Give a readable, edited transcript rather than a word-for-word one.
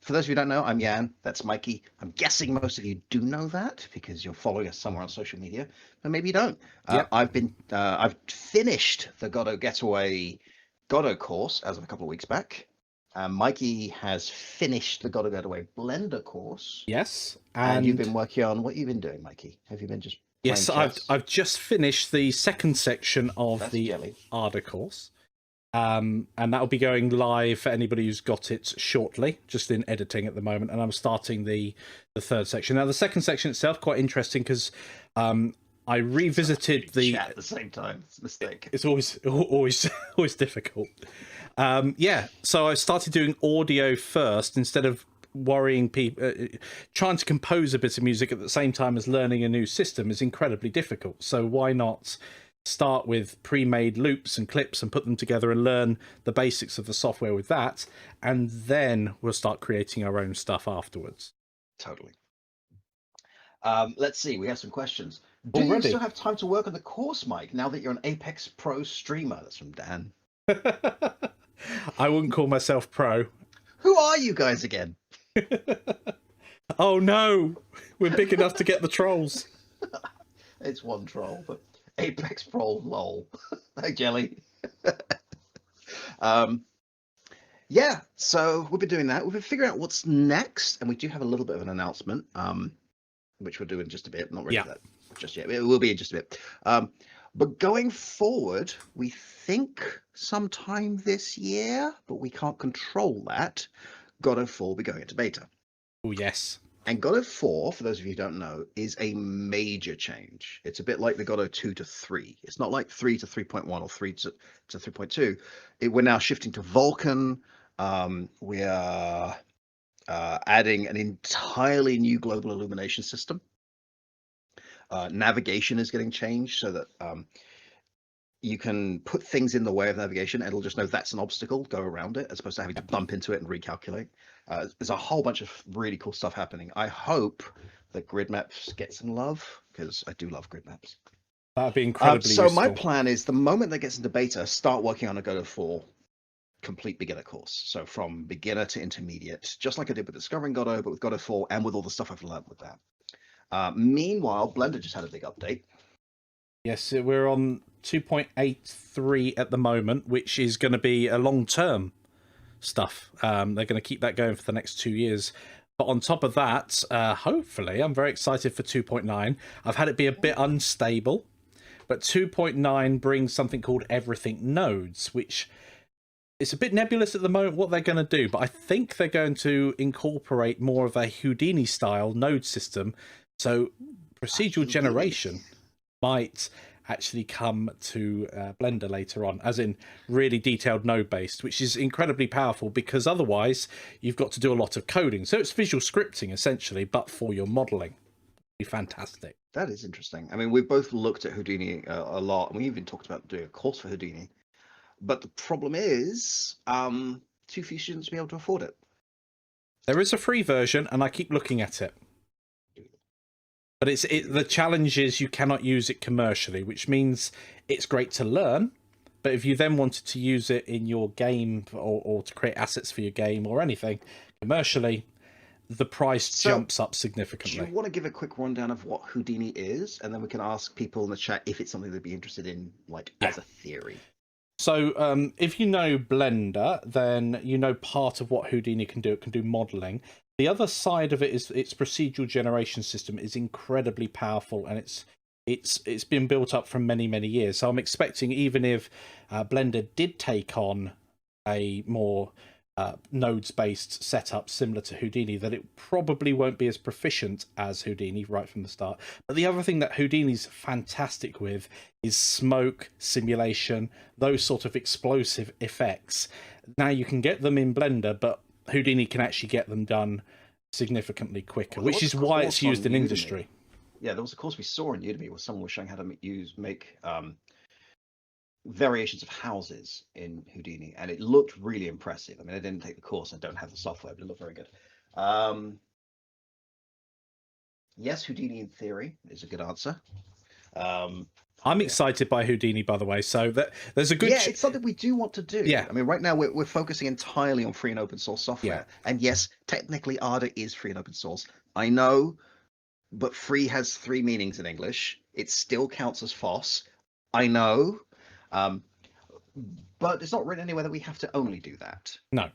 For those of you who don't know, I'm Jan. That's Mikey. I'm guessing most of you do know that because you're following us somewhere on social media, but maybe you don't. Yep. I've finished the Godot Getaway Godot course as of a couple of weeks back. Mikey has finished the Godot Getaway Blender course. Yes. And you've been working on what you've been doing, Mikey? Have you been just playing Yes, chess? I've just finished the second section of That's the jelly. ARDA course. And that'll be going live for anybody who's got it shortly, just in editing at the moment. And I'm starting the third section. Now, the second section itself, quite interesting because I revisited the chat at the same time. It's a mistake. It's always difficult. Yeah, so I started doing audio first instead of worrying people. Trying to compose a bit of music at the same time as learning a new system is incredibly difficult. So why not start with pre-made loops and clips and put them together and learn the basics of the software with that, and then we'll start creating our own stuff afterwards. Totally. Let's see, we have some questions. Do Already? you still have time to work on the course, Mike, now that you're an Apex Pro streamer? That's from Dan. I wouldn't call myself pro. Who are you guys again? Oh no, we're big enough to get the trolls. It's one troll, but Apex Pro, lol. Hey, Jelly. Yeah, so we've been doing that. We've been figuring out what's next, and we do have a little bit of an announcement, which we'll do in just a bit. Not ready for that just yet. It will be in just a bit. But going forward, we think sometime this year, but we can't control that. Godot 4 will be going into beta. Oh, yes. And Godot 4, for those of you who don't know, is a major change. It's a bit like the Godot 2 to 3. It's not like 3 to 3.1 or 3 to 3.2. We're now shifting to Vulkan. We are adding an entirely new global illumination system. Navigation is getting changed so that you can put things in the way of navigation. It'll just know that's an obstacle, go around it, as opposed to having to bump into it and recalculate. There's a whole bunch of really cool stuff happening. I hope that grid maps get some love, because I do love grid maps. That'd be incredibly useful. My plan is the moment that gets into beta, start working on a Godot 4 complete beginner course. So from beginner to intermediate, just like I did with Discovering Godot, but with Godot 4 and with all the stuff I've learned with that. Meanwhile, Blender just had a big update. Yes, we're on 2.83 at the moment, which is going to be a long-term stuff. They're going to keep that going for the next 2 years. But on top of that, hopefully, I'm very excited for 2.9. I've had it be a bit unstable, but 2.9 brings something called Everything Nodes, which it's a bit nebulous at the moment what they're going to do, but I think they're going to incorporate more of a Houdini-style node system. So procedural generation might actually come to Blender later on, as in really detailed node-based, which is incredibly powerful because otherwise you've got to do a lot of coding. So it's visual scripting, essentially, but for your modeling. It'd be fantastic. That is interesting. I mean, we've both looked at Houdini a lot, and we even talked about doing a course for Houdini. But the problem is, too few students will be able to afford it. There is a free version, and I keep looking at it. But the challenge is you cannot use it commercially, which means it's great to learn. But if you then wanted to use it in your game or to create assets for your game or anything commercially, the price jumps up significantly. Do you want to give a quick rundown of what Houdini is? And then we can ask people in the chat if it's something they'd be interested in, like as a theory. So if you know Blender, then you know part of what Houdini can do. It can do modeling. The other side of it is its procedural generation system is incredibly powerful, and it's been built up from many years. So I'm expecting, even if Blender did take on a more nodes-based setup similar to Houdini, that it probably won't be as proficient as Houdini right from the start. But the other thing that Houdini's fantastic with is smoke, simulation, those sort of explosive effects. Now you can get them in Blender, but Houdini can actually get them done significantly quicker, which is why it's used in industry. Yeah, there was a course we saw in Udemy where someone was showing how to make variations of houses in Houdini, and it looked really impressive. I mean, I didn't take the course, I don't have the software, but it looked very good. Yes, Houdini in theory is a good answer. I'm excited by Houdini, by the way. So there's a good. Yeah, it's something we do want to do. Yeah. I mean, right now we're focusing entirely on free and open source software. And yes, technically Ada is free and open source. I know, but free has 3 meanings in English. It still counts as FOSS. I know. But it's not written anywhere that we have to only do that. No.